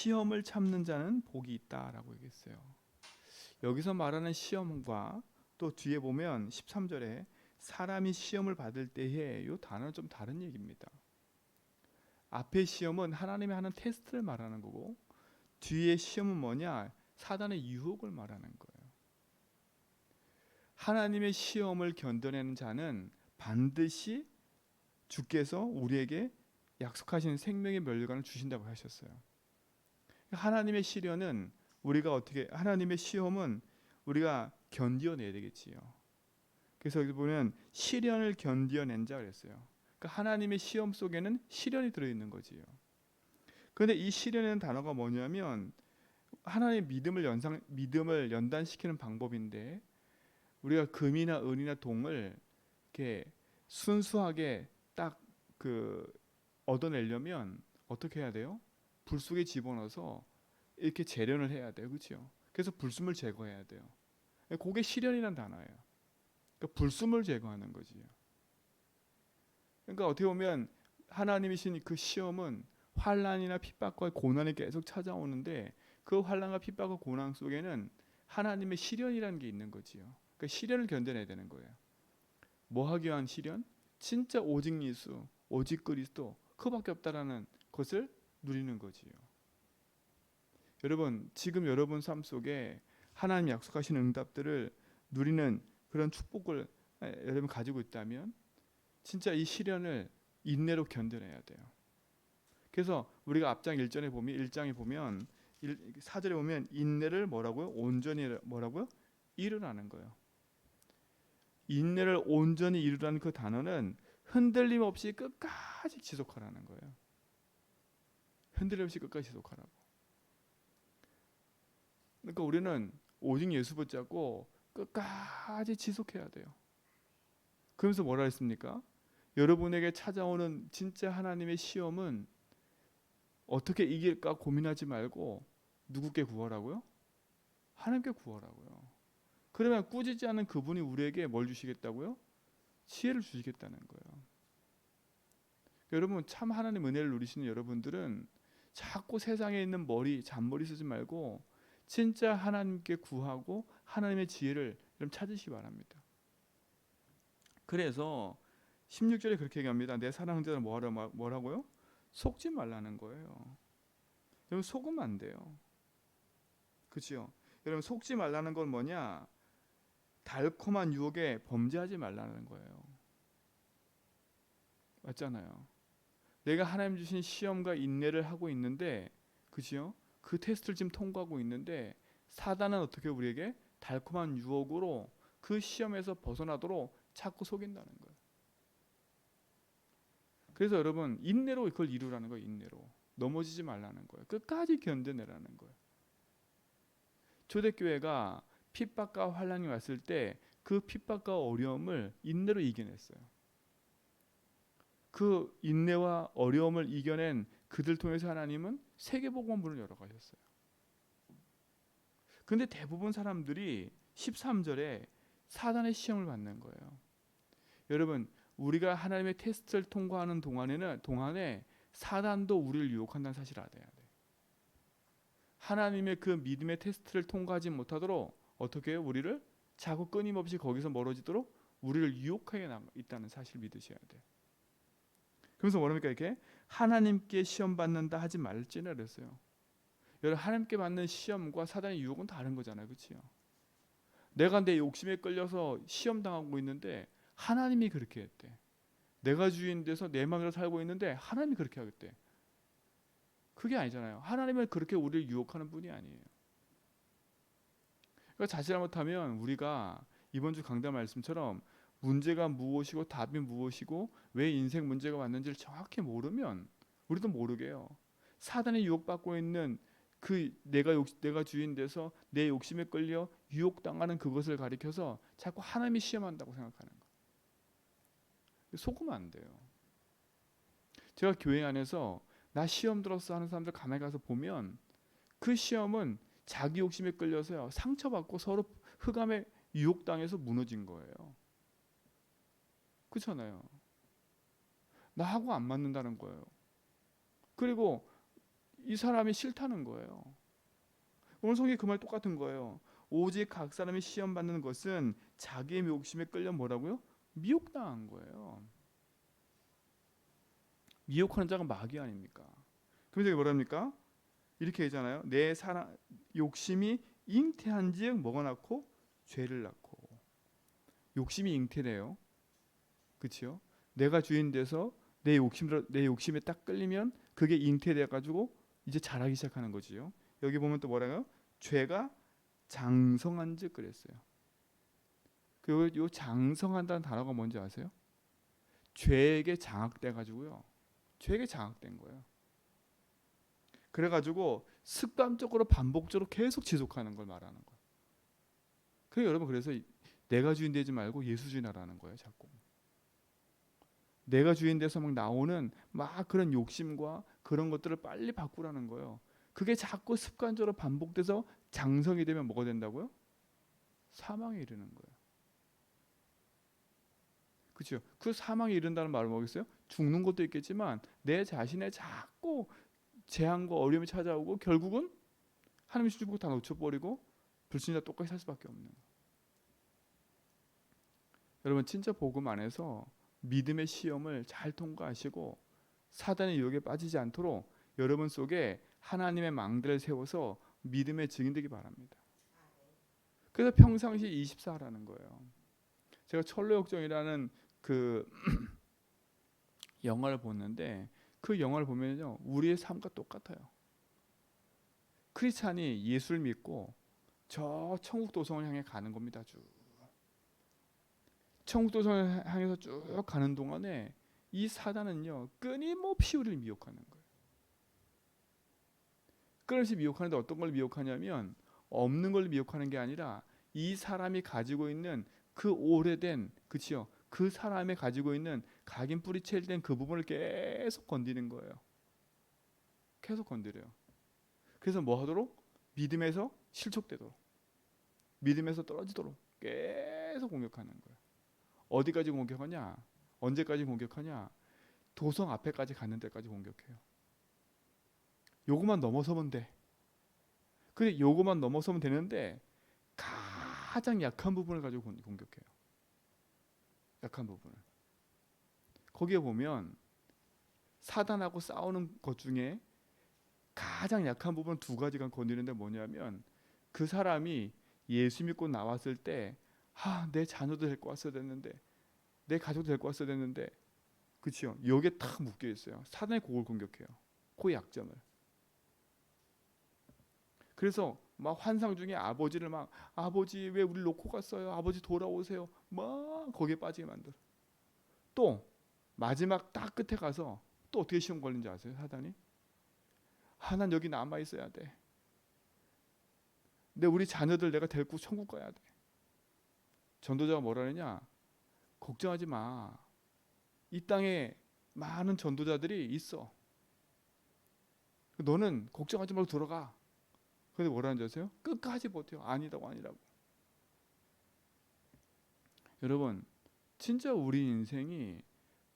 시험을 참는 자는 복이 있다라고 얘기했어요. 여기서 말하는 시험과 또 뒤에 보면 13절에 사람이 시험을 받을 때에 이 단어는 좀 다른 얘기입니다. 앞의 시험은 하나님이 하는 테스트를 말하는 거고, 뒤에 시험은 뭐냐? 사단의 유혹을 말하는 거예요. 하나님의 시험을 견뎌내는 자는 반드시 주께서 우리에게 약속하신 생명의 멸관을 주신다고 하셨어요. 하나님의 시련은 하나님의 시험은 우리가 견뎌내야 되겠지요. 그래서 여기 보면 시련을 견뎌낸 자 그랬어요. 그러니까 하나님의 시험 속에는 시련이 들어있는 거지요. 그런데 이 시련이라는 단어가 뭐냐면 하나님의 믿음을 연단시키는 방법인데, 우리가 금이나 은이나 동을 이렇게 순수하게 딱 얻어내려면 어떻게 해야 돼요? 불 속에 집어넣어서 이렇게 재련을 해야 돼요, 그렇죠? 그래서 불순물 제거해야 돼요. 그게 시련이란 단어예요. 그러니까 불순물 제거하는 거지요. 그러니까 어떻게 보면 하나님이신 그 시험은 환난이나 핍박과 고난이 계속 찾아오는데, 그 환난과 핍박과 고난 속에는 하나님의 시련이라는 게 있는 거지요. 그러니까 시련을 견뎌내야 되는 거예요. 뭐 하기 위한 시련? 진짜 오직 예수, 오직 그리스도, 그밖에 없다라는 것을 누리는 거지요. 여러분, 지금 여러분 삶 속에 하나님 약속하신 응답들을 누리는 그런 축복을 여러분 가지고 있다면 진짜 이 시련을 인내로 견뎌내야 돼요. 그래서 우리가 앞장 1장에 보면 4절에 보면 인내를 뭐라고요? 온전히 뭐라고요? 이루라는 거예요. 인내를 온전히 이루라는 그 단어는 흔들림 없이 끝까지 지속하라는 거예요. 흔들림 없이 끝까지 지속하라고. 그러니까 우리는 오직 예수 붙잡고 끝까지 지속해야 돼요. 그러면서 뭐라 했습니까? 여러분에게 찾아오는 진짜 하나님의 시험은 어떻게 이길까 고민하지 말고 누구께 구하라고요? 하나님께 구하라고요. 그러면 꾸짖지 않는 그분이 우리에게 뭘 주시겠다고요? 지혜를 주시겠다는 거예요. 여러분, 참 하나님 은혜를 누리시는 여러분들은 자꾸 세상에 있는 잔머리 쓰지 말고 진짜 하나님께 구하고 하나님의 지혜를 좀 찾으시기 바랍니다. 그래서 16절에 그렇게 얘기합니다. 내 사랑하는 자는 뭐라고요? 속지 말라는 거예요. 여러분, 속으면 안 돼요. 그렇죠? 여러분, 속지 말라는 건 뭐냐? 달콤한 유혹에 범죄하지 말라는 거예요. 맞잖아요. 내가 하나님 주신 시험과 인내를 하고 있는데, 그죠? 그 테스트를 지금 통과하고 있는데 사단은 어떻게 우리에게 달콤한 유혹으로 그 시험에서 벗어나도록 자꾸 속인다는 거예요. 그래서 여러분, 인내로 그걸 이루라는 거예요. 인내로 넘어지지 말라는 거예요. 끝까지 견뎌내라는 거예요. 초대교회가 핍박과 환난이 왔을 때 그 핍박과 어려움을 인내로 이겨냈어요. 그 인내와 어려움을 이겨낸 그들 통해서 하나님은 세계복음문을 열어가셨어요. 근데 대부분 사람들이 13절에 사단의 시험을 받는 거예요. 여러분, 우리가 하나님의 테스트를 통과하는 동안에 사단도 우리를 유혹한다는 사실을 알아야 돼요. 하나님의 그 믿음의 테스트를 통과하지 못하도록 어떻게 해요? 우리를 자꾸 끊임없이 거기서 멀어지도록 우리를 유혹하게 있다는 사실을 믿으셔야 돼요. 그래서 뭐랍니까? 이렇게 하나님께 시험 받는다 하지 말지는 그랬어요. 여러분, 하나님께 받는 시험과 사단의 유혹은 다른 거잖아요. 그렇죠? 내가 내 욕심에 끌려서 시험 당하고 있는데 하나님이 그렇게 했대. 내가 주인 돼서 내 마음대로 살고 있는데 하나님이 그렇게 하겠대. 그게 아니잖아요. 하나님은 그렇게 우리를 유혹하는 분이 아니에요. 그러니까 자칫 잘못하면 우리가 이번 주 강단 말씀처럼 문제가 무엇이고 답이 무엇이고 왜 인생 문제가 왔는지를 정확히 모르면 우리도 모르게 해요. 사단의 유혹받고 있는 그 내가 주인 돼서 내 욕심에 끌려 유혹당하는 그것을 가리켜서 자꾸 하나님이 시험한다고 생각하는 거예요. 속으면 안 돼요. 제가 교회 안에서 나 시험 들었어 하는 사람들 가만히 가서 보면 그 시험은 자기 욕심에 끌려서요, 상처받고 서로 흑암에 유혹당해서 무너진 거예요. 그렇잖아요. 나하고 안 맞는다는 거예요. 그리고 이 사람이 싫다는 거예요. 오늘 성경이 그 말 똑같은 거예요. 오직 각 사람이 시험 받는 것은 자기의 욕심에 끌려 뭐라고요? 미혹당한 거예요. 미혹하는 자가 마귀 아닙니까? 그래서 뭐랍니까? 이렇게 하잖아요. 내 사랑 욕심이 잉태한즉 뭐가 낳고 죄를 낳고. 욕심이 잉태돼요. 그렇죠? 내가 주인 돼서 내 욕심에 딱 끌리면 그게 잉태돼 가지고 이제 자라기 시작하는 거지요. 여기 보면 또 뭐라고요? 죄가 장성한즉 그랬어요. 그리고 요 장성한다는 단어가 뭔지 아세요? 죄에게 장악돼 가지고요. 죄에게 장악된 거예요. 그래 가지고 습관적으로 반복적으로 계속 지속하는 걸 말하는 거예요. 여러분 그래서 내가 주인 되지 말고 예수 주인하라는 거예요, 자꾸. 내가 주인 돼서 막 나오는 막 그런 욕심과 그런 것들을 빨리 바꾸라는 거예요. 그게 자꾸 습관적으로 반복돼서 장성이 되면 뭐가 된다고요? 사망에 이르는 거예요. 그렇죠? 그 사망에 이른다는 말은 뭐겠어요? 죽는 것도 있겠지만 내 자신의 자꾸 재앙과 어려움이 찾아오고 결국은 하나님의 축복을 다 놓쳐버리고 불신자 똑같이 살 수밖에 없는 거예요. 여러분 진짜 복음 안에서 믿음의 시험을 잘 통과하시고 사단의 유혹에 빠지지 않도록 여러분 속에 하나님의 망대를 세워서 믿음의 증인되기 바랍니다. 그래서 평상시 24라는 거예요. 제가 철로역정이라는 그 영화를 보는데 그 영화를 보면요 우리의 삶과 똑같아요. 크리스찬이 예수를 믿고 저 천국 도성을 향해 가는 겁니다. 쭉 천국 도성을 향해서 쭉 가는 동안에 이 사단은요 끊임없이 우리를 미혹하는 거예요. 끊임없이 미혹하는데 어떤 걸 미혹하냐면 없는 걸 미혹하는 게 아니라 이 사람이 가지고 있는 그 오래된 그치요 그 사람이 가지고 있는 각인 뿌리채된 그 부분을 계속 건드리는 거예요. 계속 건드려요. 그래서 뭐 하도록? 믿음에서 실족되도록 믿음에서 떨어지도록 계속 공격하는 거예요. 어디까지 공격하냐? 언제까지 공격하냐? 도성 앞에까지 가는 데까지 공격해요. 요거만 넘어서면 돼. 근데 요거만 넘어서면 되는데 가장 약한 부분을 가지고 공격해요. 약한 부분을. 거기에 보면 사단하고 싸우는 것 중에 가장 약한 부분 두 가지가 건드리는데 뭐냐면 그 사람이 예수 믿고 나왔을 때 내 자녀도 데리고 왔어야 됐는데 내 가족도 데리고 왔어야 됐는데 그치요? 여기에 탁 묶여 있어요. 사단이 그걸 공격해요. 그 약점을. 그래서 막 환상 중에 아버지를 막 아버지 왜 우리 놓고 갔어요? 아버지 돌아오세요. 막 거기에 빠지게 만들어. 또 마지막 딱 끝에 가서 또 어떻게 시험 걸린지 아세요? 사단이? 난 여기 남아 있어야 돼. 근데 우리 자녀들 내가 데리고 천국 가야 돼. 전도자가 뭐라 그러냐? 걱정하지 마. 이 땅에 많은 전도자들이 있어. 너는 걱정하지 말고 들어가. 근데 뭐라는지 아세요? 끝까지 버텨. 아니라고. 여러분 진짜 우리 인생이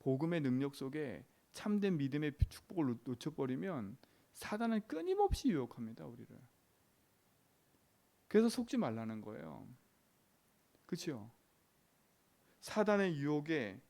복음의 능력 속에 참된 믿음의 축복을 놓쳐버리면 사단은 끊임없이 유혹합니다. 우리를. 그래서 속지 말라는 거예요. 그렇죠? 사단의 유혹에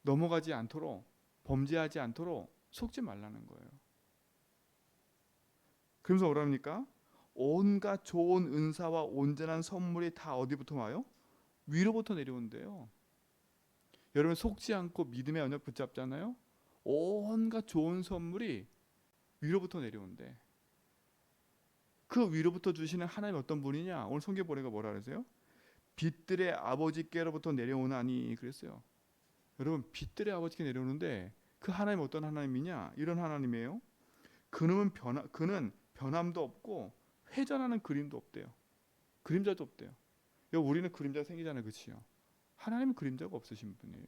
넘어가지 않도록 범죄하지 않도록 속지 말라는 거예요. 그러면서 뭐랍니까? 온갖 좋은 은사와 온전한 선물이 다 어디부터 와요? 위로부터 내려온대요. 여러분 속지 않고 믿음의 언약 붙잡잖아요. 온갖 좋은 선물이 위로부터 내려온대. 그 위로부터 주시는 하나님 어떤 분이냐? 오늘 성경 보니까 뭐라 그러세요? 빛들의 아버지께로부터 내려오나니 그랬어요. 여러분 빛들의 아버지께 내려오는데 그 하나님 어떤 하나님이냐? 이런 하나님이에요. 그는 변함도 없고 회전하는 그림도 없대요. 그림자도 없대요. 우리는 그림자 생기잖아요, 그렇지요? 하나님은 그림자가 없으신 분이에요.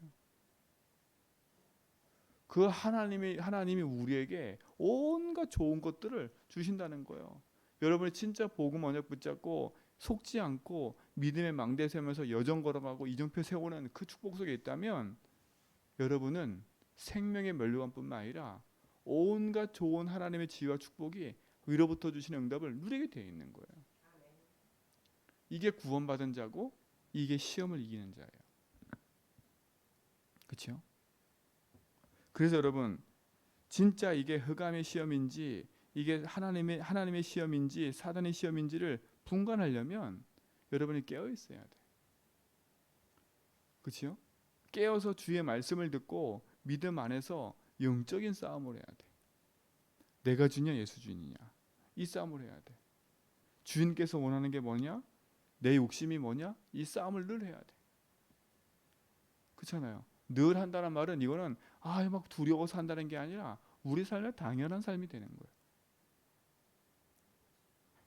그 하나님이 우리에게 온갖 좋은 것들을 주신다는 거예요. 여러분이 진짜 복음 언약 붙잡고 속지 않고 믿음의 망대 세우면서 여정 걸어가고 이정표 세우는 그 축복 속에 있다면 여러분은 생명의 면류관뿐만 아니라 온갖 좋은 하나님의 지혜와 축복이 위로부터 주시는 응답을 누리게 되어 있는 거예요. 이게 구원받은 자고 이게 시험을 이기는 자예요. 그렇죠? 그래서 여러분 진짜 이게 흑암의 시험인지 이게 하나님의 시험인지 사단의 시험인지를 분간하려면 여러분이 깨어 있어야 돼. 그렇죠? 깨어서 주의 말씀을 듣고 믿음 안에서 영적인 싸움을 해야 돼. 내가 주냐 예수 주이냐 이 싸움을 해야 돼. 주인께서 원하는 게 뭐냐? 내 욕심이 뭐냐? 이 싸움을 늘 해야 돼. 그렇잖아요. 늘 한다는 말은 이거는 막 두려워서 한다는 게 아니라 우리 삶에 당연한 삶이 되는 거예요.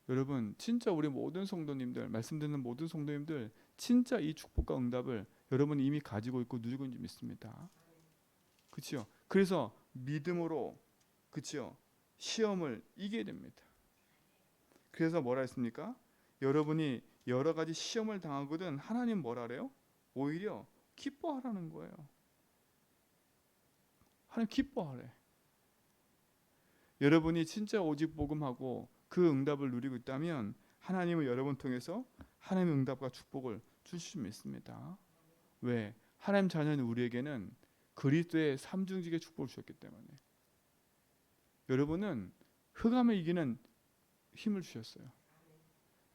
여러분 진짜 우리 모든 성도님들 말씀 듣는 모든 성도님들 진짜 이 축복과 응답을 여러분 이미 가지고 있고 누리고 있는 줄 믿습니다. 그렇죠? 그래서 믿음으로 그렇죠? 시험을 이겨야 됩니다. 그래서 뭐라 했습니까? 여러분이 여러 가지 시험을 당하거든 하나님 뭐라 그래요? 오히려 기뻐하라는 거예요. 하나님 기뻐하래. 여러분이 진짜 오직 복음하고 그 응답을 누리고 있다면 하나님은 여러분 통해서 하나님의 응답과 축복을 주실 수 있습니다. 왜? 하나님 자녀는 우리에게는 그리스도의 삼중직의 축복을 주셨기 때문에 여러분은 흑암을 이기는 힘을 주셨어요.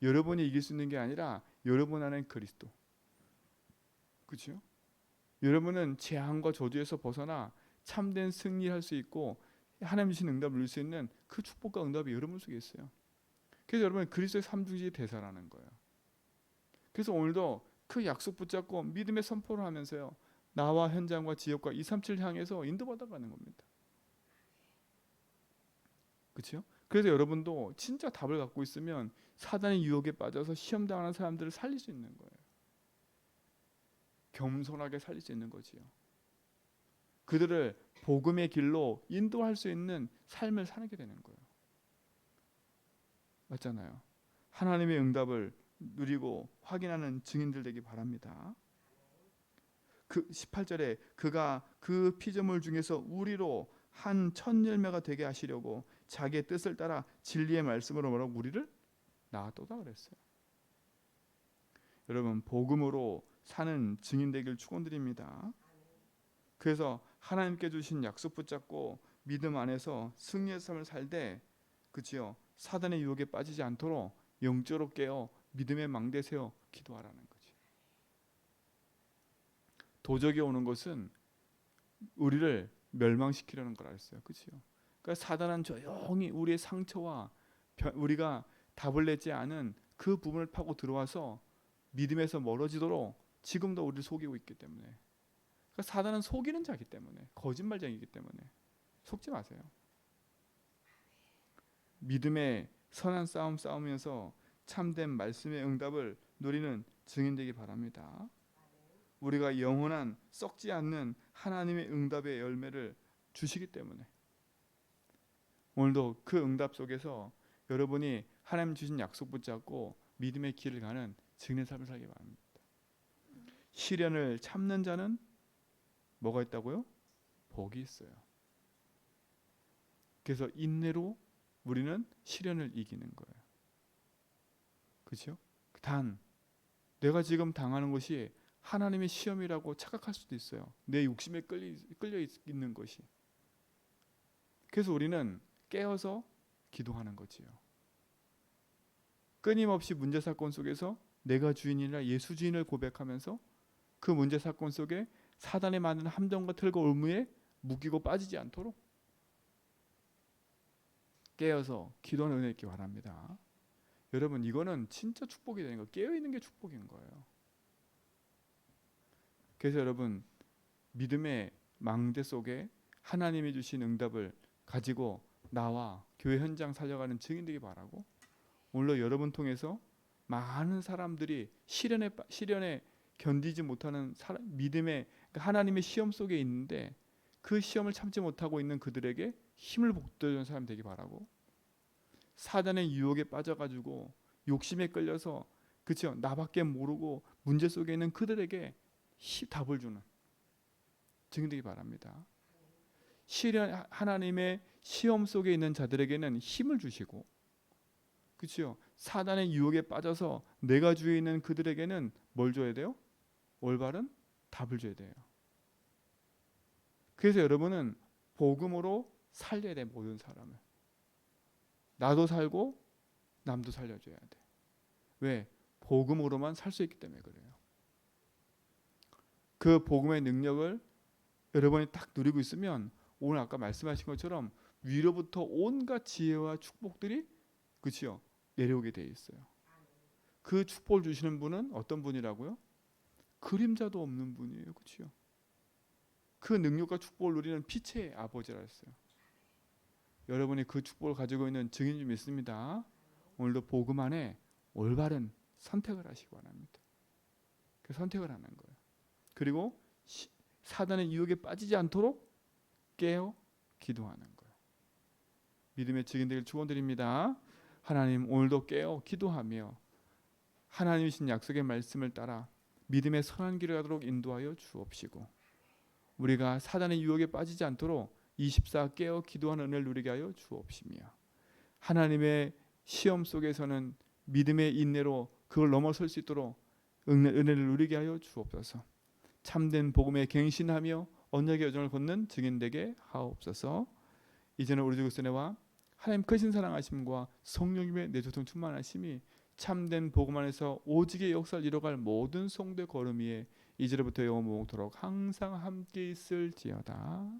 여러분이 이길 수 있는 게 아니라 여러분 안에 그리스도. 그렇죠? 여러분은 재앙과 저주에서 벗어나 참된 승리할 수 있고 하나님 주신 응답을 누릴 수 있는 그 축복과 응답이 여러분 속에 있어요. 그래서 여러분 그리스도의 삼중직의 대사라는 거예요. 그래서 오늘도 그 약속 붙잡고 믿음의 선포를 하면서요. 나와 현장과 지역과 237 향해서 인도받아가는 겁니다. 그렇죠? 그래서 여러분도 진짜 답을 갖고 있으면 사단의 유혹에 빠져서 시험당하는 사람들을 살릴 수 있는 거예요. 겸손하게 살릴 수 있는 거지요. 그들을 복음의 길로 인도할 수 있는 삶을 살게 되는 거예요. 맞잖아요. 하나님의 응답을 누리고 확인하는 증인들 되기 바랍니다. 그 18절에 그가 그 피조물 중에서 우리로 한 첫 열매가 되게 하시려고 자기의 뜻을 따라 진리의 말씀으로 뭐라고 우리를 낳았도다 그랬어요. 여러분 복음으로 사는 증인 되길 축원드립니다. 그래서 하나님께 주신 약속 붙잡고 믿음 안에서 승리의 삶을 살되 그치요 사단의 유혹에 빠지지 않도록 영적으로 깨어 믿음의 망대 세워 기도하라는 거지. 도적이 오는 것은 우리를 멸망시키려는 걸 알았어요. 그치요? 그러니까 사단은 조용히 우리의 상처와 우리가 답을 내지 않은 그 부분을 파고 들어와서 믿음에서 멀어지도록 지금도 우리를 속이고 있기 때문에 그러니까 사단은 속이는 자이기 때문에 거짓말쟁이기 때문에 속지 마세요. 믿음의 선한 싸움 싸우면서 참된 말씀의 응답을 누리는 증인 되기 바랍니다. 우리가 영원한 썩지 않는 하나님의 응답의 열매를 주시기 때문에 오늘도 그 응답 속에서 여러분이 하나님 주신 약속 붙잡고 믿음의 길을 가는 증인의 삶을 살기 바랍니다. 시련을 참는 자는 뭐가 있다고요? 복이 있어요. 그래서 인내로 우리는 시련을 이기는 거예요. 그렇죠? 단 내가 지금 당하는 것이 하나님의 시험이라고 착각할 수도 있어요. 내 욕심에 끌려 있는 것이. 그래서 우리는 깨어서 기도하는 거지요. 끊임없이 문제 사건 속에서 내가 주인이라 예수 주인을 고백하면서 그 문제 사건 속에 사단의 많은 함정과 틀과 올무에 묶이고 빠지지 않도록 깨어서 기도하는 은혜 있기 바랍니다. 여러분 이거는 진짜 축복이 되는 거예요. 깨어있는 게 축복인 거예요. 그래서 여러분 믿음의 망대 속에 하나님이 주신 응답을 가지고 나와 교회 현장 살려가는 증인 되기 바라고 오늘도 여러분 통해서 많은 사람들이 시련에 견디지 못하는 믿음의 하나님의 시험 속에 있는데 그 시험을 참지 못하고 있는 그들에게 힘을 북돋우는 사람 되기 바라고 사단의 유혹에 빠져가지고 욕심에 끌려서 그렇죠 나밖에 모르고 문제 속에 있는 그들에게 답을 주는 증인 되기 바랍니다. 시련 하나님의 시험 속에 있는 자들에게는 힘을 주시고, 그렇죠? 사단의 유혹에 빠져서 내가 주에 있는 그들에게는 뭘 줘야 돼요? 올바른 답을 줘야 돼요. 그래서 여러분은 복음으로 살려야 돼. 모든 사람을. 나도 살고 남도 살려줘야 돼. 왜? 복음으로만 살 수 있기 때문에 그래요. 그 복음의 능력을 여러분이 딱 누리고 있으면 오늘 아까 말씀하신 것처럼 위로부터 온갖 지혜와 축복들이, 그렇죠? 내려오게 돼 있어요. 그 축복을 주시는 분은 어떤 분이라고요? 그림자도 없는 분이에요. 그렇죠? 그 능력과 축복을 누리는 빛의 아버지라 했어요. 여러분이 그 축복을 가지고 있는 증인 좀 있습니다. 오늘도 복음 안에 올바른 선택을 하시기 바랍니다. 그 선택을 하는 거예요. 그리고 사단의 유혹에 빠지지 않도록 깨어 기도하는 거예요. 믿음의 증인 되길 축원드립니다. 하나님, 오늘도 깨어 기도하며 하나님 주신 약속의 말씀을 따라 믿음의 선한 길을 가도록 인도하여 주옵시고, 우리가 사단의 유혹에 빠지지 않도록 24 깨어 기도하는 은혜를 누리게 하여 주옵시며, 하나님의 시험 속에서는 믿음의 인내로 그걸 넘어설 수 있도록 은혜를 누리게 하여 주옵소서. 참된 복음에 갱신하며 언약의 여정을 걷는 증인 되게 하옵소서. 이제는 우리 주 그리스도의 은혜와 하나님 크신 사랑하심과 성령님의 내조통 충만하심이 참된 복음 안에서 오직의 역사를 이뤄갈 모든 성도의 걸음 위에 이제로부터 영원토록 항상 함께 있을지어다.